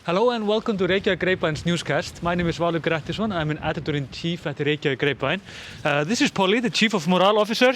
Hello and welcome to Reykjavík Grapevine's newscast. My name is Valur Grettisson. I'm an editor-in-chief at the Reykjavík Grapevine. This is Polly, the chief of morale officer.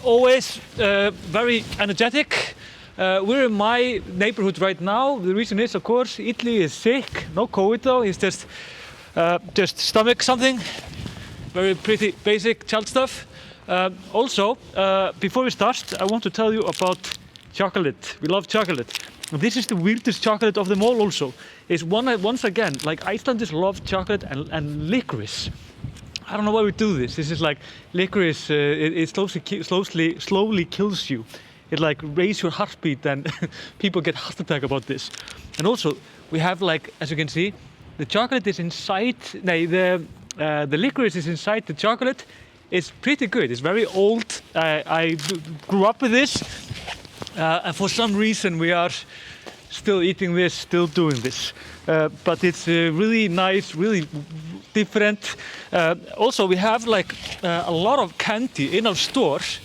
Always very energetic. We're in my neighborhood right now. The reason is, of course, Italy is sick. No COVID though. He's just stomach something. Very pretty basic child stuff. Also, before we start, I want to tell you about chocolate. We love chocolate. This is the weirdest chocolate of them all also. It's once again, like Icelanders love chocolate and licorice. I don't know why we do this. This is like licorice, it slowly kills you. It like raises your heartbeat and people get heart attack about this. And also, we have like, as you can see, the chocolate is inside, the licorice is inside the chocolate. It's pretty good. It's very old. I grew up with this. And for some reason we are still eating this, still doing this. But it's really nice, really different. Also, we have like a lot of candy in our stores.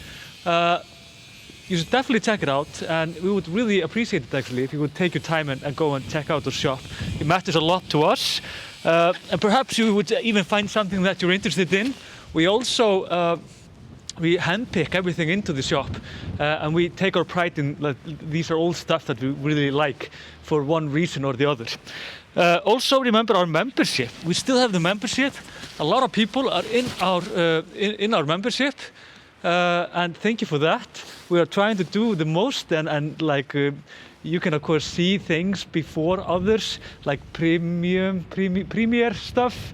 You should definitely check it out, and we would really appreciate it actually if you would take your time and go and check out our shop. It matters a lot to us, and perhaps you would even find something that you're interested in. We also we handpick everything into the shop, and we take our pride in that these are all stuff that we really like for one reason or the other. Also remember our membership. We still have the membership. A lot of people are in our membership, and thank you for that. We are trying to do the most, and like you can of course see things before others, like premier stuff.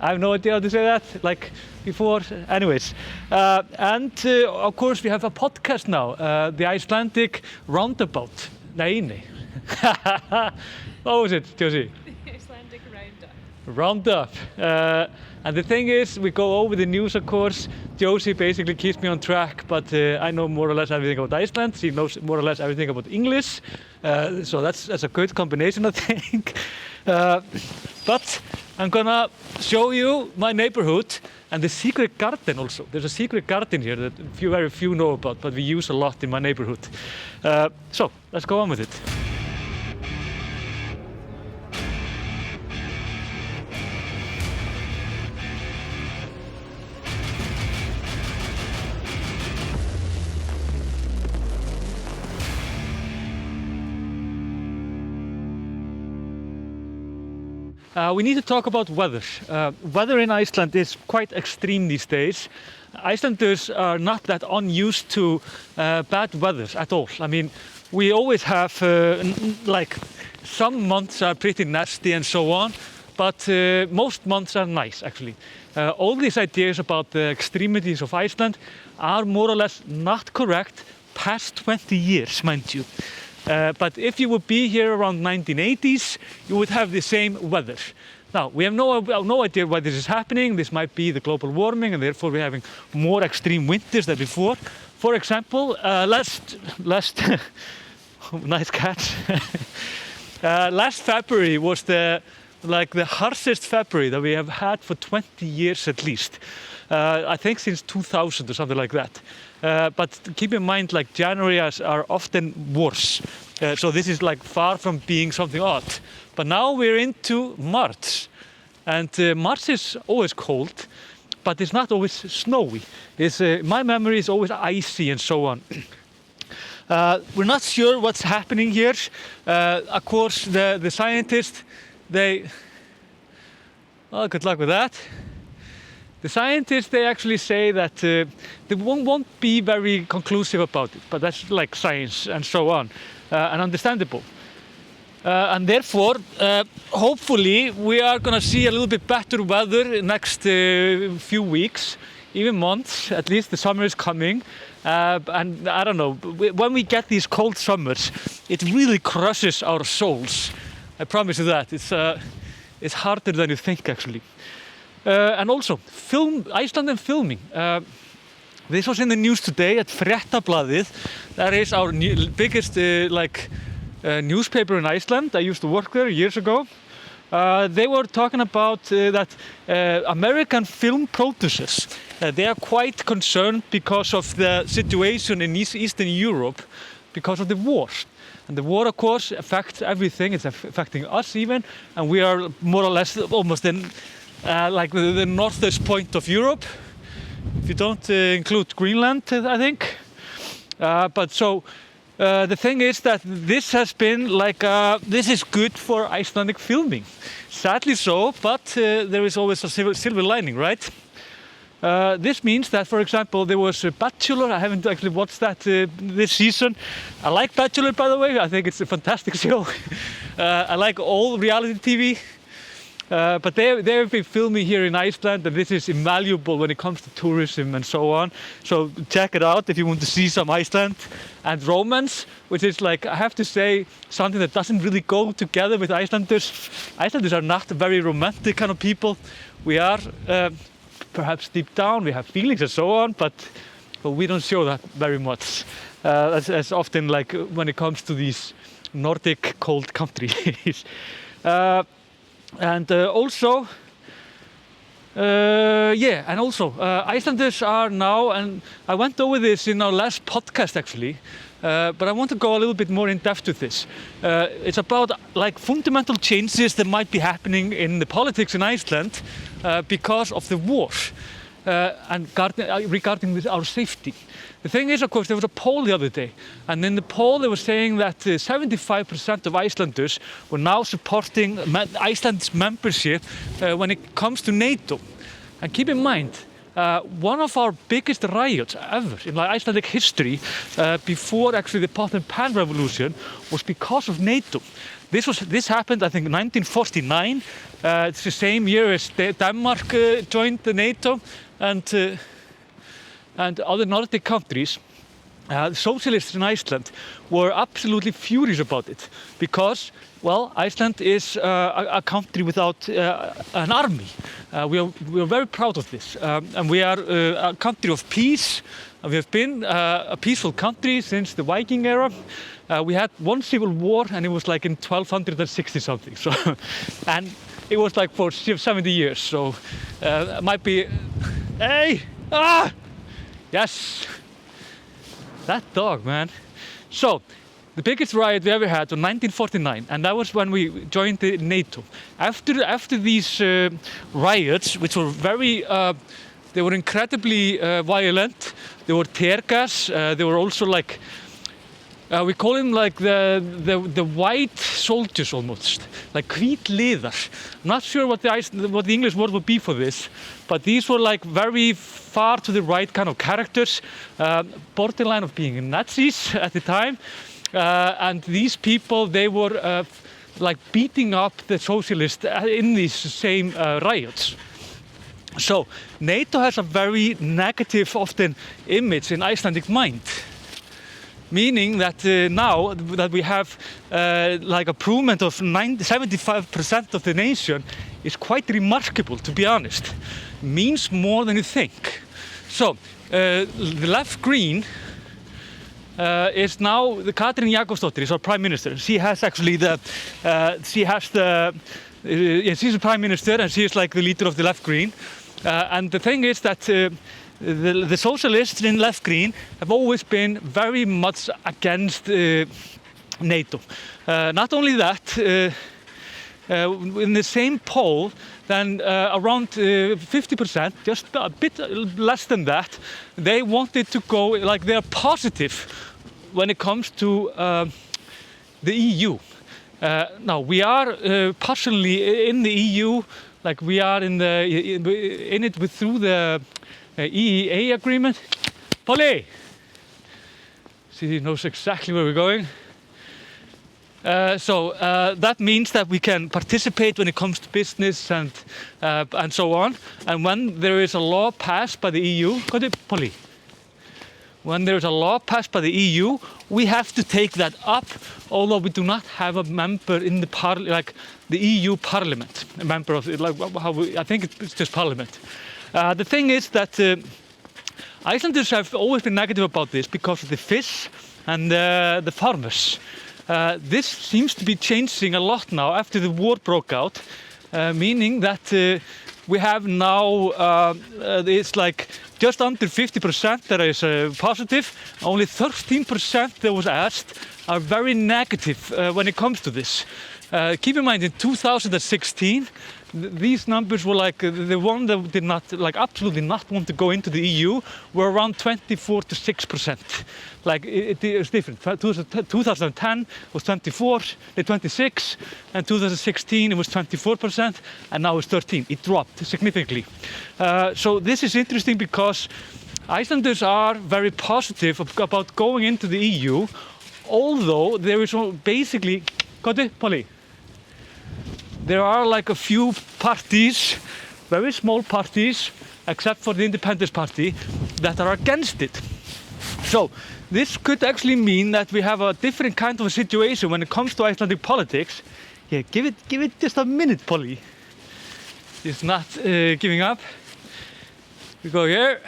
I have no idea how to say that, like before, anyways. And of course we have a podcast now, the Icelandic Roundabout. Nei. What was it, Josie? The Icelandic Roundup. And the thing is, we go over the news, of course. Josie basically keeps me on track, but I know more or less everything about Iceland. She knows more or less everything about English. So that's a good combination, I think. But I'm gonna show you my neighborhood and the secret garden also. There's a secret garden here that very few know about, but we use a lot in my neighborhood. So let's go on with it. We need to talk about weather. Weather in Iceland is quite extreme these days. Icelanders are not that unused to bad weather at all. I mean, we always have like some months are pretty nasty and so on, but most months are nice actually. All these ideas about the extremities of Iceland are more or less not correct past 20 years, mind you. But if you would be here around 1980s, you would have the same weather. Now, we have no idea why this is happening. This might be the global warming, and therefore we're having more extreme winters than before. For example, last nice catch. Last February was the harshest February that we have had for 20 years at least. I think since 2000 or something like that. But keep in mind, like Januaries are often worse. So this is like far from being something odd. But now we're into March. And March is always cold, but it's not always snowy. My memory is always icy and so on. We're not sure what's happening here. Of course, the scientists, good luck with that. The scientists, they actually say that they won't be very conclusive about it, but that's like science and so on, and understandable. And therefore, hopefully, we are going to see a little bit better weather next few weeks, even months. At least the summer is coming. And I don't know, when we get these cold summers, it really crushes our souls. I promise you that. It's harder than you think, actually. And also, Iceland and filming. This was in the news today at Fréttablaðið. That is our biggest newspaper in Iceland. I used to work there years ago. They were talking about that American film producers, they are quite concerned because of the situation in Eastern Europe because of the war. And the war, of course, affects everything. It's affecting us even, and we are more or less almost in like the northern point of Europe, if you don't include Greenland, I think. But so the thing is that this has been like this is good for Icelandic filming. Sadly so, but there is always a silver lining, right? This means that, for example, there was a Bachelor. I haven't actually watched that this season. I like Bachelor, by the way. I think it's a fantastic show. I like all reality TV. But they've been filming here in Iceland, and this is invaluable when it comes to tourism and so on. So check it out if you want to see some Iceland. And romance, which is like, I have to say, something that doesn't really go together with Icelanders. Icelanders are not a very romantic kind of people. We are perhaps deep down, we have feelings and so on, but we don't show that very much. As often like when it comes to these Nordic cold countries. And also, Icelanders are now, and I went over this in our last podcast actually, but I want to go a little bit more in depth with this. It's about like fundamental changes that might be happening in the politics in Iceland because of the war and regarding our safety. The thing is, of course, there was a poll the other day, and in the poll they were saying that 75% of Icelanders were now supporting Iceland's membership when it comes to NATO. And keep in mind, one of our biggest riots ever in Icelandic history, before actually the pot and pan revolution, was because of NATO. This happened, I think, in 1949. It's the same year as Denmark joined the NATO, and other Nordic countries. The socialists in Iceland were absolutely furious about it because, well, Iceland is a country without an army. We are very proud of this, and we are a country of peace. We have been a peaceful country since the Viking era. We had one civil war, and it was like in 1260 something. So, and it was like for 70 years. So, it might be, hey, ah. Yes, that dog, man. So, the biggest riot we ever had was 1949, and that was when we joined the NATO. After these riots, which were they were incredibly violent. They were tear gas. They were also like, we call them like the white soldiers almost, like hvítliðar. I'm not sure what the English word would be for this, but these were like very far to the right kind of characters, borderline of being Nazis at the time, and these people, they were like beating up the socialists in these same riots. So NATO has a very negative, often, image in Icelandic mind. Meaning that now that we have like improvement of 75% of the nation is quite remarkable, to be honest. Means more than you think. So the left green is now the Katrín Jakobsdóttir is our prime minister. She has actually she's the prime minister, and she is like the leader of the left green. And the thing is that the socialists in left green have always been very much against NATO. Not only that, in the same poll, then around 50%, just a bit less than that, they wanted to go, like they're positive when it comes to the EU. Now, we are partially in the EU, like we are in it through the EEA agreement. Polly! See, he knows exactly where we're going. So that means that we can participate when it comes to business and so on. And when there is a law passed by the EU, Polly. When there is a law passed by the EU, we have to take that up, although we do not have a member in the like the EU Parliament, a member of it, like I think it's just Parliament. The thing is that Icelanders have always been negative about this because of the fish and the farmers. This seems to be changing a lot now after the war broke out, meaning that we have now, it's like just under 50% that is positive. Only 13% that was asked are very negative when it comes to this. Keep in mind, in 2016, these numbers were like the one that did not, like absolutely not want to go into the EU were around 24 to 6%. Like it is different. 2010 was 26, and 2016 it was 24%, and now it's 13. It dropped significantly. So this is interesting because Icelanders are very positive about going into the EU, although there is basically, Polly. There are like a few parties, very small parties, except for the Independence Party, that are against it. So this could actually mean that we have a different kind of a situation when it comes to Icelandic politics. Yeah, give it just a minute, Polly. It's not giving up. We go here.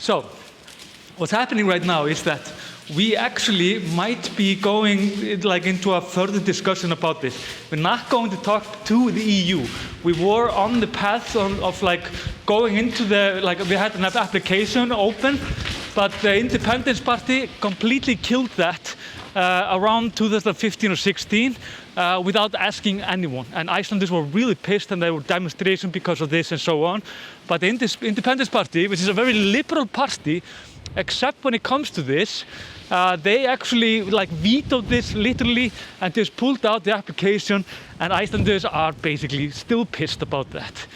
So what's happening right now is that we actually might be going like into a further discussion about this. We're not going to talk to the EU. We were on the path of like going into the, like we had an application open, but the Independence Party completely killed that around 2015 or 16 without asking anyone. And Icelanders were really pissed, and there were demonstrations because of this and so on. But the Independence Party, which is a very liberal party, except when it comes to this, they actually like vetoed this literally and just pulled out the application, and Icelanders are basically still pissed about that.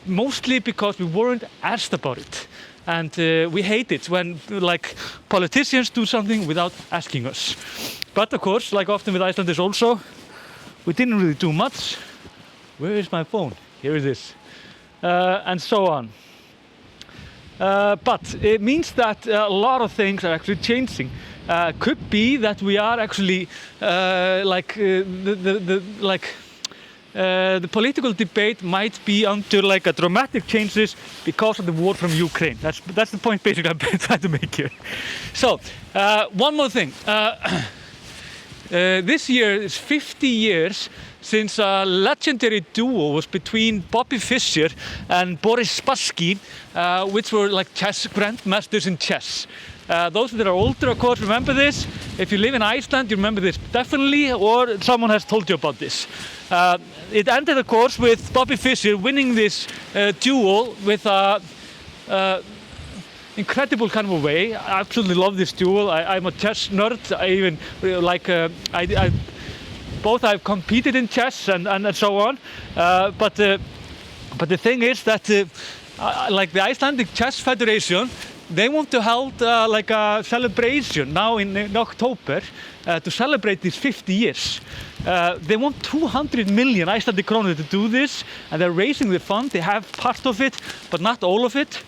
Mostly because we weren't asked about it. And we hate it when like politicians do something without asking us. But of course, like often with Icelanders also, we didn't really do much. Where is my phone? Here it is. And so on. But it means that a lot of things are actually changing. Could be that we are actually the political debate might be under like a dramatic changes because of the war from Ukraine. That's the point basically I'm trying to make here. So one more thing. This year is 50 years since a legendary duo was between Bobby Fischer and Boris Spasský, which were like chess grandmasters in chess. Those that are older, of course, remember this. If you live in Iceland, you remember this definitely, or someone has told you about this. It ended, of course, with Bobby Fischer winning this duel with a incredible kind of a way. I absolutely love this duel. I'm a chess nerd. I even like both I've competed in chess and so on. But the thing is that like the Icelandic Chess Federation, they want to hold like a celebration now in October to celebrate these 50 years. They want 200 million Icelandic kronur to do this, and they're raising the fund. They have part of it, but not all of it.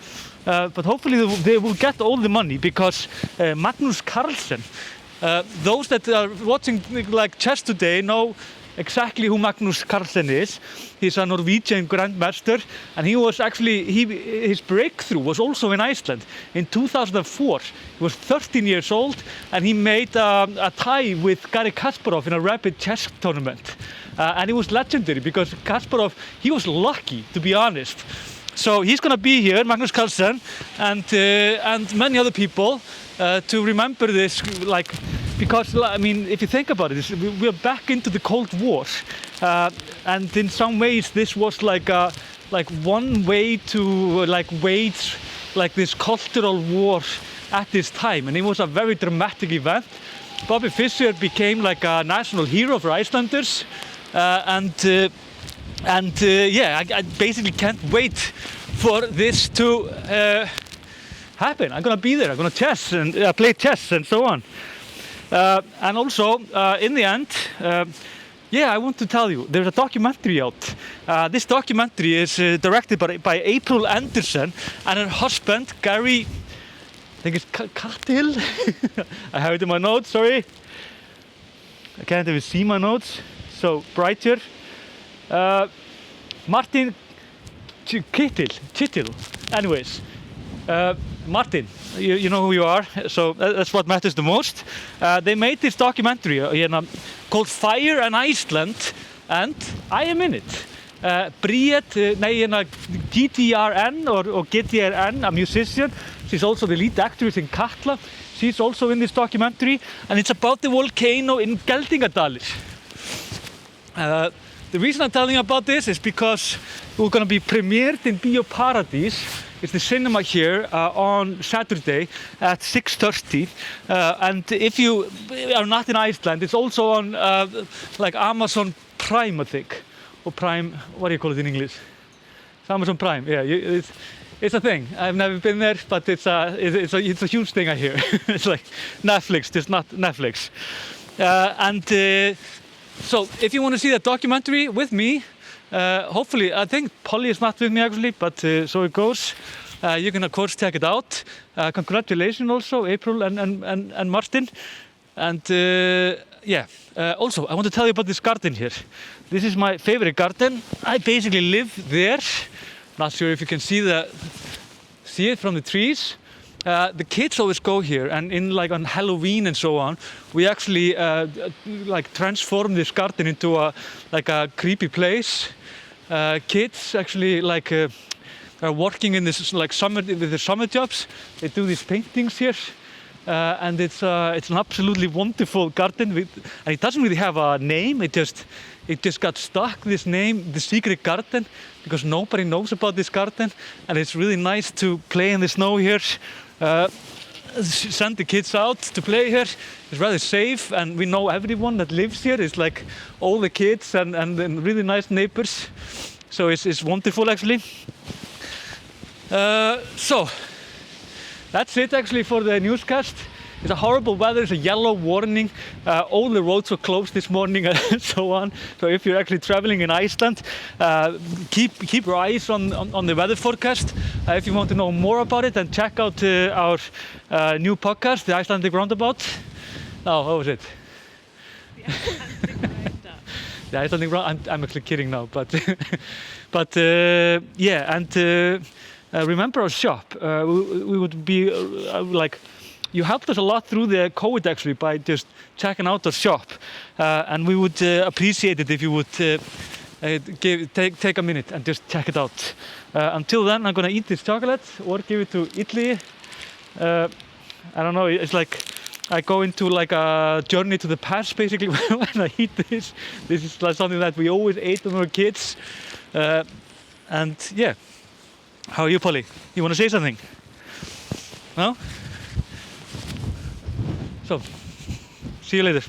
But hopefully they will get all the money, because Magnús Carlsen, those that are watching like chess today know exactly who Magnús Carlsen is. He's a Norwegian grandmaster, and he was actually, his breakthrough was also in Iceland. In 2004, he was 13 years old, and he made a tie with Garry Kasparov in a rapid chess tournament. And it was legendary, because Kasparov, he was lucky, to be honest. So he's going to be here, Magnús Carlsen, and many other people to remember this, like, because I mean, if you think about it, we're back into the Cold War, and in some ways this was like one way to like wage like this cultural war at this time, and it was a very dramatic event. Bobby Fischer became like a national hero for Icelanders, yeah, I basically can't wait for this to happen. I'm gonna be there. I'm gonna chess and play chess and so on. And also, in the end, yeah, I want to tell you, there's a documentary out. This documentary is directed by April Anderson and her husband, Gary, I think it's Cahill. I have it in my notes, sorry. I can't even see my notes, so bright here. Martin Kittil. Anyways, Martin, you know who you are, so that's what matters the most. They made this documentary called Fire and Iceland, and I am in it. Bríet, GTRN or GTRN, a musician. She's also the lead actress in Katla. She's also in this documentary, and it's about the volcano in Geldingadalir. The reason I'm telling you about this is because we're going to be premiered in Bíóparadís. It's the cinema here on Saturday at 6:30. And if you are not in Iceland, it's also on like Amazon Prime, I think. Or Prime, what do you call it in English? It's Amazon Prime, yeah. It's a thing. I've never been there, but it's a huge thing, I hear. It's like Netflix, just not Netflix. So if you want to see that documentary with me, hopefully, I think Polly is not with me actually, but so it goes. You can of course check it out. Congratulations also, April and Martin. And yeah, also I want to tell you about this garden here. This is my favorite garden. I basically live there. Not sure if you can see it from the trees. The kids always go here, and on Halloween and so on, we actually like transform this garden into a creepy place. Kids actually are working in this with their summer jobs. They do these paintings here, and it's an absolutely wonderful garden. And it doesn't really have a name. It just got stuck, this name, the secret garden, because nobody knows about this garden, and it's really nice to play in the snow here. Send the kids out to play here. It's rather safe, and we know everyone that lives here. It's like all the kids and really nice neighbors. So it's wonderful actually. So that's it actually for the newscast. It's a horrible weather, it's a yellow warning. All the roads were closed this morning and so on. So if you're actually traveling in Iceland, keep your eyes on the weather forecast. If you want to know more about it, then check out our new podcast, The Icelandic Roundabout. No, what was it? The Icelandic Roundabout. I'm actually kidding now, but yeah, and remember our shop. We would be you helped us a lot through the COVID actually by just checking out our shop, and we would appreciate it if you would take a minute and just check it out. Until then, I'm gonna eat this chocolate or give it to Italy. I don't know. It's like I go into like a journey to the past basically when I eat this. This is like something that we always ate when we were kids. And yeah, how are you, Polly? You want to say something? No? So, see you later.